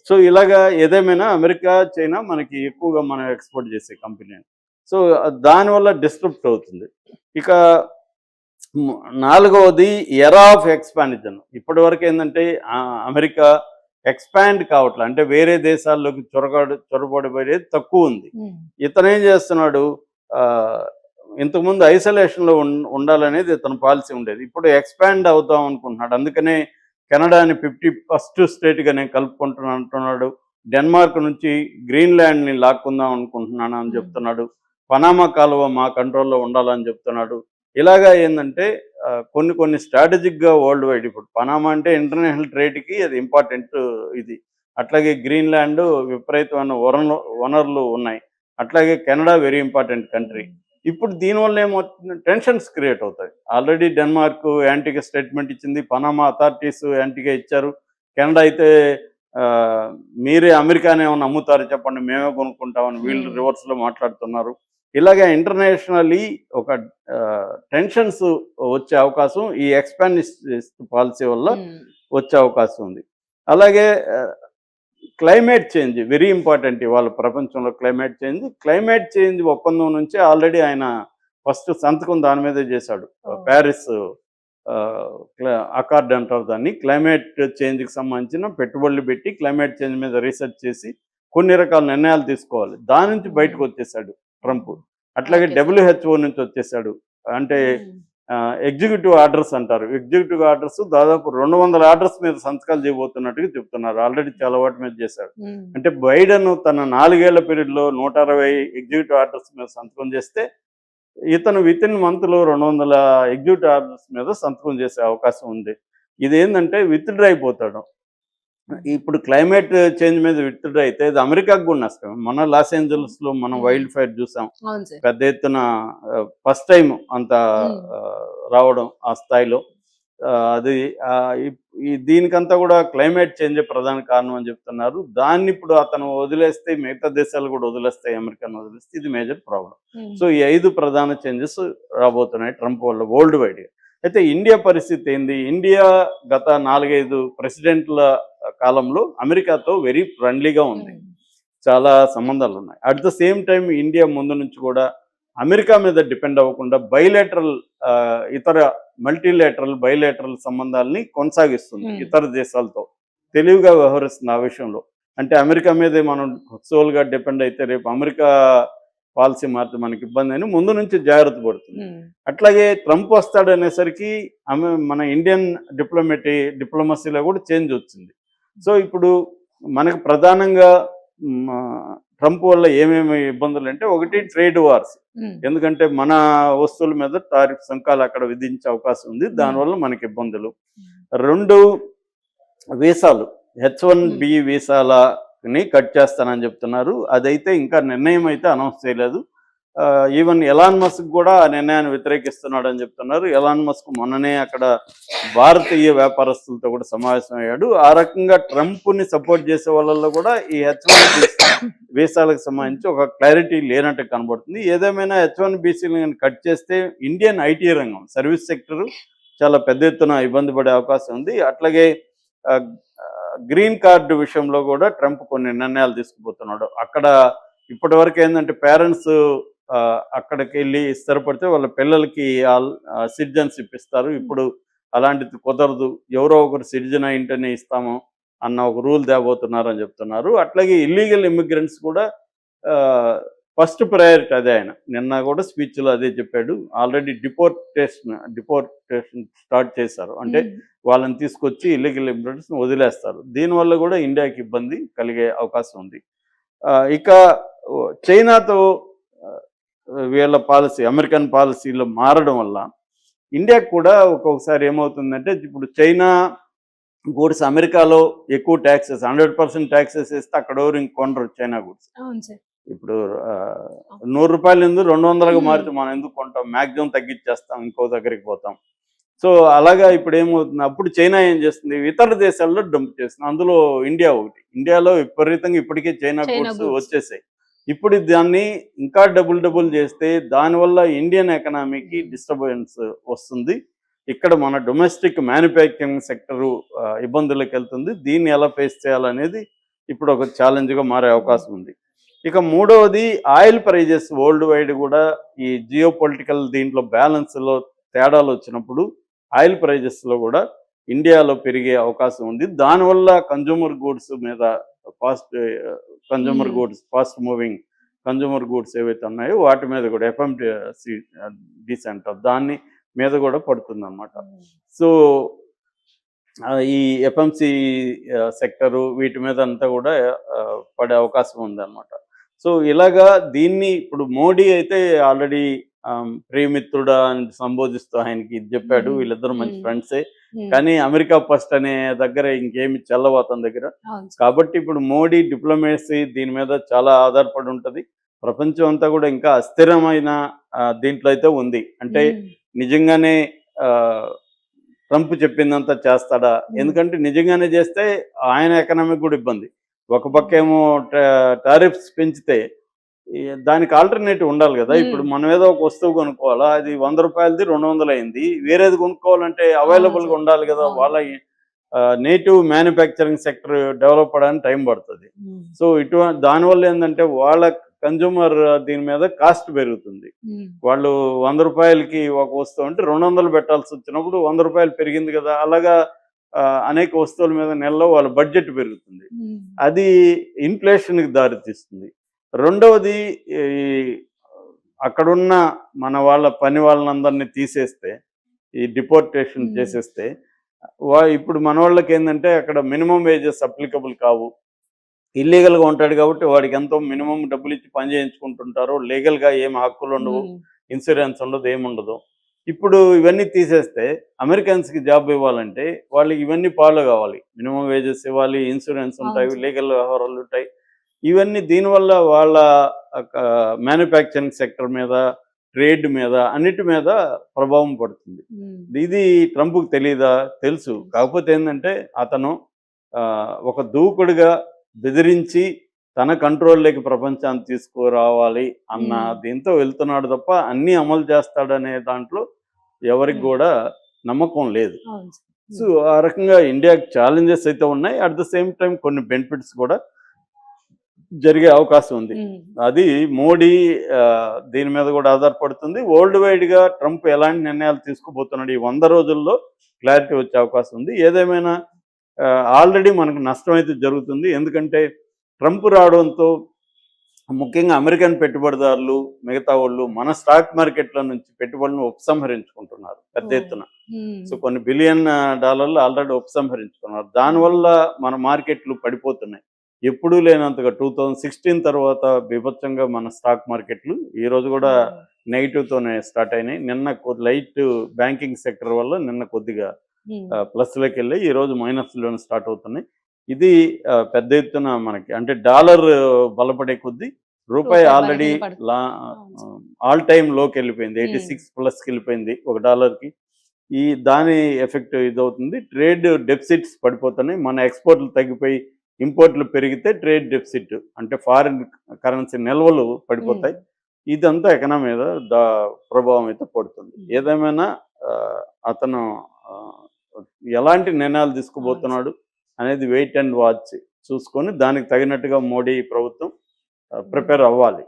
So ఇలాగా ఏదేమైనా America, China మనకి ఎక్కువగా మనం ఎక్స్‌పోర్ట్ చేసే కంపెనీ. సో దానివల్ల డిస్టర్బ్ అవుతుంది. ఇక హ్మ్. నాలుగవది ఎరా ఆఫ్ ఎక్స్‌పాన్షన్. ఇప్పటివరకు ఏందంటే అమెరికా ఎక్స్‌పాండ్ కావట్ల. అంటే వేరే దేశాల్లోకి చొరబడిపోయేది తక్కువుంది. హ్మ్. ఇతనేం చేస్తున్నాడు, ఆహ్, ఇంతకుముందు ఐసోలేషన్‌లో ఉండాలనేది ఇతని పాలిసీ ఉండేది. ఇప్పుడు ఎక్స్‌పాండ్ అవుదాం అనుకుంటున్నాడు. అందుకనే కెనడాని 51st స్టేట్‌గా నేను కలుపుకుంటున్నాను అంటున్నాడు. డెన్మార్క్ నుంచి గ్రీన్‌లాండ్‌ని లాక్కుందాం అనుకుంటున్నాను అని హ్మ్. చెప్తున్నాడు. పనామా కాలువ మా కంట్రోల్‌లో ఉండాలని చెప్తున్నాడు. ఇలాగా ఏందంటే కొన్ని కొన్ని స్ట్రాటజిక్‌గా వరల్డ్ వైడ్ ఇప్పుడు పనామా అంటే ఇంటర్నేషనల్ ట్రేడ్‌కి అది ఇంపార్టెంట్ ఇది. అట్లాగే గ్రీన్‌లాండ్ విపరీతమైన వనరులు ఉన్నాయి. అట్లాగే కెనడా వెరీ ఇంపార్టెంట్ కంట్రీ. హ్మ్. ఇప్పుడు దీనివల్ల ఏమవుతుంది, టెన్షన్స్ క్రియేట్ అవుతాయి. ఆల్రెడీ డెన్మార్క్ యాంటీగా స్టేట్మెంట్ ఇచ్చింది. పనామా అథారిటీస్ యాంటీగా ఇచ్చారు. కెనడా అయితే ఆహ్, మీరే అమెరికాని ఏమన్నా అమ్ముతారు చెప్పండి, మేమే కొనుక్కుంటామని వీళ్ళు హ్మ్. రివర్స్‌లో మాట్లాడుతున్నారు. ఇలాగ ఇంటర్నేషనల్లీ ఒక టెన్షన్స్ వచ్చే అవకాశం ఈ ఎక్స్‌పాన్షనిస్ట్ పాలిసీ వల్ల హ్మ్. వచ్చే అవకాశం ఉంది. అలాగే ఆహ్, క్లైమేట్ చేంజ్ వెరీ ఇంపార్టెంట్ ఇవాళ ప్రపంచంలో క్లైమేట్ చేంజ్. క్లైమేట్ చేంజ్ ఒప్పందం నుంచే ఆల్రెడీ ఆయన ఫస్ట్ సంతకం దాని మీదే చేశాడు. ఓహ్! ప్యారిస్ అకార్డ్ అంటారు దాన్ని. క్లైమేట్ చేంజ్‌కి సంబంధించిన పెట్టుబడులు పెట్టి క్లైమేట్ చేంజ్ మీద రీసెర్చ్ చేసి కొన్ని రకాల నిర్ణయాలు తీసుకోవాలి. దాని నుంచి హ్మ్. బయటకొచ్చేసాడు ట్రంప్. అట్లాగే ఓకే సార్. డబ్ల్యూహెచ్ఓ నుంచి వచ్చేసాడు. అంటే హ్మ్. ఎగ్జిక్యూటివ్ ఆర్డర్స్ అంటారు. ఎగ్జిక్యూటివ్ ఆర్డర్స్ దాదాపు 200 ఆర్డర్స్ మీద సంతకాలు చేయబోతున్నట్టుగా చెప్తున్నారు. ఆల్రెడీ చాలా వాటి మీద చేశాడు. హ్మ్. అంటే బైడెన్ తన 4 ఏళ్ల పీరియడ్‌లో 160 ఎగ్జిక్యూటివ్ ఆర్డర్స్ మీద సంతకం చేస్తే, ఇతను వితిన్ మంత్‌లో 200 ఎగ్జిక్యూటివ్ ఆర్డర్స్ మీద సంతకం చేసే అవకాశం ఉంది. ఇదేందంటే విత్‌డ్రా అయిపోతాడు. హ్మ్. ఇప్పుడు క్లైమేట్ చేంజ్ మీద విత్‌డ్రా అయితే అది అమెరికాకు కూడా నష్టం. మొన్న లాస్ హ్మ్. ఏంజెల్స్‌లో మనం హ్మ్. వైల్డ్ ఫైర్ చూసాం. అవును సార్. పెద్ద ఎత్తున ఫస్ట్ టైమ్ అంత హ్మ్. రావడం ఆ స్థాయిలో. అది ఈ దీనికంతా కూడా క్లైమేట్ చేంజే ప్రధాన కారణం అని చెప్తున్నారు. దాన్ని ఇప్పుడు అతను వదిలేస్తే మిగతా దేశాలు కూడా వదిలేస్తాయి, అమెరికాను వదిలేస్తే ఇది మేజర్ ప్రాబ్లమ్. హ్మ్. సో ఈ 5 ప్రధాన చేంజెస్ రాబోతున్నాయి ట్రంప్ వల్ల వరల్డ్ వైడ్‌గా. అయితే ఇండియా పరిస్థితి ఏంది? ఇండియా గత 4, 5 ప్రెసిడెంట్‌ల కాలంలో అమెరికాతో వెరీ ఫ్రెండ్లీగా ఉంది. హ్మ్. చాలా సంబంధాలున్నాయి. At the same time India ముందు నుంచి కూడా అమెరికా మీద డిపెండ్ అవ్వకుండా బైలేటరల్ ఇతర మల్టీలేటరల్, బైలేటరల్ సంబంధాలని కొనసాగిస్తుంది హ్మ్. ఇతర దేశాలతో. తెలివిగా వ్యవహరిస్తుంది ఆ విషయంలో. అంటే అమెరికా మీదే మనం సోల్‌గా డిపెండ్ అయితే రేపు అమెరికా పాలసీ మారితే మనకి ఇబ్బందని ముందు నుంచి జాగ్రత్త పడుతుంది. హ్మ్. అట్లాగే ట్రంప్ వస్తాడనేసరికి మన ఇండియన్ డిప్లొమసీలో కూడా చేంజ్ వచ్చింది. సో ఇప్పుడు మనకు ప్రధానంగా ట్రంప్ వల్ల ఏమేమి ఇబ్బందులంటే, ఒకటి అవును సార్. Trade wars. హ్మ్. ఎందుకంటే మన వస్తువుల మీద టారిఫ్ సుంకాలు అక్కడ విధించే అవకాశం ఉంది. హ్మ్. దానివల్ల మనకి ఇబ్బందులు. హ్మ్. 2 వీసాలు. హ్మ్. హెచ్-1బీ వీసాలని కట్ చేస్తానని చెప్తున్నారు. అదైతే ఇంకా నిర్ణయం అయితే అనౌన్స్ చేయలేదు. ఈవెన్ ఎలాన్ మస్క్ కూడా ఆ నిర్ణయాన్ని వ్యతిరేకిస్తున్నాడని చెప్తున్నారు. ఎలాన్ మస్క్ మొన్ననే అక్కడ భారతీయ వ్యాపారస్తులతో కూడా సమావేశమయ్యాడు. ఆ రకంగా ట్రంప్‌ని సపోర్ట్ చేసే వాళ్ళలో కూడా ఈ హెచ్-1బీ వీసాలకు హ్మ్. సంబంధించి ఒక క్లారిటీ లేనట్టు కనబడుతుంది. ఏదేమైనా హెచ్-1బీసీలని గాని కట్ చేస్తే ఇండియన్ ఐటీ రంగం, సర్వీస్ సెక్టర్ చాలా పెద్ద ఎత్తున ఇబ్బంది పడే అవకాశం ఉంది. అట్లాగే ఆహ్, గ్రీన్ కార్డ్ విషయంలో కూడా ట్రంప్ కొన్ని నిర్ణయాలు తీసుకుపోతున్నాడు. అక్కడ ఇప్పటివరకు ఏందంటే పేరెంట్స్ అక్కడికెళ్ళి స్థిరపడితే వాళ్ళ పిల్లలకి సిటిజన్‌షిప్ ఇస్తారు. హ్మ్. ఇప్పుడు అలాంటిది కుదరదు. ఎవరో ఒకరు సిటిజన్ అయ్యుంటేనే ఇస్తాము అన్న ఒక రూల్ తేబోతున్నారని చెప్తున్నారు. అట్లాగే ఇల్లీగల్ ఇమ్మిగ్రెంట్స్ కూడా ఆహ్, ఫస్ట్ ప్రయారిటీ అదే ఆయన. నిన్న కూడా స్పీచ్‌లో అదే చెప్పాడు. ఆల్రెడీ డిపోర్టేషన్ స్టార్ట్ చేశారు. అంటే హ్మ్. వాళ్ళని తీసుకొచ్చి ఇల్లీగల్ ఇమిగ్రెంట్స్‌ని వదిలేస్తారు. దీనివల్ల కూడా ఇండియాకి ఇబ్బంది కలిగే అవకాశం ఉంది. ఇక చైనాతో ఆహ్, వీళ్ళ పాలసీ అమెరికన్ పాలసీలో మారడం వల్ల ఇండియాకి కూడా ఒక్కొక్కసారి ఏమవుతుందంటే, ఇప్పుడు చైనా గూడ్స్ అమెరికాలో ఎక్కువ టాక్సెస్ 100% టాక్సెస్ ఏస్తే అక్కడెవరు ఇంక కొనరు చైనా గూడ్స్. అవును సార్. ఇప్పుడు రూ. 100 200కి హ్మ్. మారితే మనం ఎందుకు కొంటాం? మాక్సిమం తగ్గించేస్తాం. ఇంకో దగ్గరికి పోతాం. సో, అలాగా ఇప్పుడేమవుతుంది, అప్పుడు చైనా ఏం చేస్తుంది, ఇతర దేశాల్లో డంప్ చేస్తుంది. అందులో ఇండియా ఒకటి. ఇండియాలో విపరీతంగా ఇప్పటికే చైనా చైనా గూడ్స్ గూడ్స్. వచ్చేసాయి. ఇప్పుడు దాన్ని ఇంకా డబుల్ డబుల్ చేస్తే దానివల్ల ఇండియన్ ఎకానమీకి హ్మ్. డిస్టర్బెన్స్ వస్తుంది. ఇక్కడ మన డొమెస్టిక్ మ్యానుఫ్యాక్చరింగ్ సెక్టరు ఇబ్బందులకెళ్తుంది. దీన్ని ఎలా ఫేస్ చేయాలనేది ఇప్పుడు ఒక ఛాలెంజ్గా మారే అవకాశం ఉంది. ఇక మూడవది ఆయిల్ ప్రైజెస్ వరల్డ్ వైడ్ కూడా ఈ జియో పొలిటికల్ దీంట్లో బ్యాలెన్స్లో తేడాలు వచ్చినప్పుడు ఆయిల్ ప్రైజెస్లో కూడా ఇండియాలో పెరిగే అవకాశం ఉంది. దానివల్ల కన్జ్యూమర్ గూడ్స్ మీద fast consumer goods fast moving consumer goods ఏవైతే ఉన్నాయో వాటి మీద కూడా ఎఫ్ఎండిసి అంటారు, దాని మీద కూడా పడుతుంది అనమాట. సో ఈ ఎఫ్ఎంసి సెక్టరు వీటి మీద అంతా కూడా పడే అవకాశం ఉందన్నమాట. సో ఇలాగా దీన్ని ఇప్పుడు మోడీ అయితే ఆల్రెడీ ప్రియమిత్రుడా అని సంబోధిస్తూ ఆయనకి ఇది చెప్పాడు. వీళ్ళిద్దరు మంచి ఫ్రెండ్సే, కానీ అమెరికా ఫస్ట్ అనే దగ్గర ఇంకేమి చెల్లవు అతని దగ్గర. కాబట్టి ఇప్పుడు మోడీ డిప్లొమసీ దీని మీద చాలా ఆధారపడి ఉంటుంది. ప్రపంచం అంతా కూడా ఇంకా అస్థిరమైన దీంట్లో అయితే ఉంది. అంటే నిజంగానే ట్రంప్ చెప్పిందంతా చేస్తాడా? ఎందుకంటే నిజంగానే చేస్తే ఆయన ఎకనామిక్ కూడా ఇబ్బంది. ఒక పక్క ఏమో టారిఫ్స్ పెంచితే దానికి ఆల్టర్నేటివ్ ఉండాలి కదా. ఇప్పుడు మనం ఏదో ఒక వస్తువు కొనుక్కోవాలా, అది 100 రూపాయలది 200 అయింది, వేరేది కొనుక్కోవాలంటే అవైలబుల్గా ఉండాలి కదా. వాళ్ళ నేటివ్ మ్యానుఫ్యాక్చరింగ్ సెక్టర్ డెవలప్ అవడానికి టైం పడుతుంది. సో ఇటువంటి దానివల్ల ఏంటంటే వాళ్ళ కన్జ్యూమర్ దీని మీద కాస్ట్ పెరుగుతుంది. వాళ్ళు 100 రూపాయలకి ఒక వస్తువు అంటే 200 పెట్టాల్సి వచ్చినప్పుడు 100 రూపాయలు పెరిగింది కదా. అలాగా అనేక వస్తువుల మీద నెలలో వాళ్ళ బడ్జెట్ పెరుగుతుంది. అది ఇన్ఫ్లేషన్కి దారితీస్తుంది. రెండవది అక్కడున్న మన వాళ్ళ పని వాళ్ళందరినీ తీసేస్తే, ఈ డిపోర్టేషన్ చేసేస్తే, ఇప్పుడు మన వాళ్ళకి ఏంటంటే అక్కడ మినిమం వేజెస్ అప్లికబుల్ కావు. ఇల్లీగల్గా ఉంటాడు కాబట్టి వాడికి ఎంతో మినిమం డబ్బులు ఇచ్చి పని చేయించుకుంటుంటారు. లీగల్గా ఏం హక్కులు ఉండవు, ఇన్సూరెన్స్ ఉండదు, ఏముండదు. ఇప్పుడు ఇవన్నీ తీసేస్తే అమెరికన్స్కి జాబ్ ఇవ్వాలంటే వాళ్ళకి ఇవన్నీ ఫాలో కావాలి. మినిమం వేజెస్ ఇవ్వాలి, ఇన్సూరెన్స్ ఉంటాయి, లీగల్ వ్యవహారాలు ఉంటాయి. ఇవన్నీ దీనివల్ల వాళ్ళ మ్యానుఫ్యాక్చరింగ్ సెక్టర్ మీద, ట్రేడ్ మీద, అన్నిటి మీద ప్రభావం పడుతుంది. ఇది ట్రంప్కి తెలియదా? తెలుసు. కాకపోతే ఏంటంటే అతను ఒక దూకుడుగా బెదిరించి తన కంట్రోల్లోకి ప్రపంచాన్ని తీసుకురావాలి అన్న దీంతో వెళ్తున్నాడు తప్ప అన్నీ అమలు చేస్తాడనే దాంట్లో ఎవరికి కూడా నమ్మకం లేదు. సో ఆ రకంగా ఇండియాకి ఛాలెంజెస్ అయితే ఉన్నాయి. అట్ ద సేమ్ టైం కొన్ని బెనిఫిట్స్ కూడా జరిగే అవకాశం ఉంది. అది మోడీ దీని మీద కూడా ఆధారపడుతుంది. వరల్డ్ వైడ్గా ట్రంప్ ఎలాంటి నిర్ణయాలు తీసుకుపోతున్నాడు ఈ 100 రోజుల్లో క్లారిటీ వచ్చే అవకాశం ఉంది. ఏదేమైనా ఆల్రెడీ మనకు నష్టం అయితే జరుగుతుంది. ఎందుకంటే ట్రంప్ రావడంతో ముఖ్యంగా అమెరికన్ పెట్టుబడిదారులు మిగతా వాళ్ళు మన స్టాక్ మార్కెట్ల నుంచి పెట్టుబడులను ఉపసంహరించుకుంటున్నారు పెద్ద ఎత్తున. సో కొన్ని బిలియన్ డాలర్లు ఆల్రెడీ ఉపసంహరించుకున్నారు. దానివల్ల మన మార్కెట్లు పడిపోతున్నాయి. ఎప్పుడూ లేనంతగా 2016 తర్వాత బీభత్సంగా మన స్టాక్ మార్కెట్లు ఈరోజు కూడా నెగిటివ్తోనే స్టార్ట్ అయినాయి. నిన్న లైట్ బ్యాంకింగ్ సెక్టర్ వల్ల నిన్న కొద్దిగా ప్లస్లోకి వెళ్ళి ఈరోజు మైనస్లోనే స్టార్ట్ అవుతున్నాయి. ఇది పెద్ద ఎత్తున మనకి అంటే డాలర్ బలపడే కొద్దీ రూపాయి ఆల్రెడీ ఆల్ టైమ్ లోకి వెళ్ళిపోయింది. 86+ వెళ్ళిపోయింది ఒక డాలర్కి. దాని ఎఫెక్ట్ ఇదవుతుంది. ట్రేడ్ డెఫిసిట్స్ పడిపోతున్నాయి. మన ఎక్స్పోర్ట్లు తగ్గిపోయి ఇంపోర్ట్లు పెరిగితే ట్రేడ్ డెఫిసిట్ అంటే ఫారిన్ కరెన్సీ నిల్వలు పడిపోతాయి. ఇదంతా ఎకనామీ మీద ప్రభావం అయితే పడుతుంది. ఏదేమైనా అతను ఎలాంటి నిర్ణయాలు తీసుకుపోతున్నాడు అనేది వెయిట్ అండ్ వాచ్ చూసుకొని దానికి తగినట్టుగా మోడీ ప్రభుత్వం ప్రిపేర్ అవ్వాలి.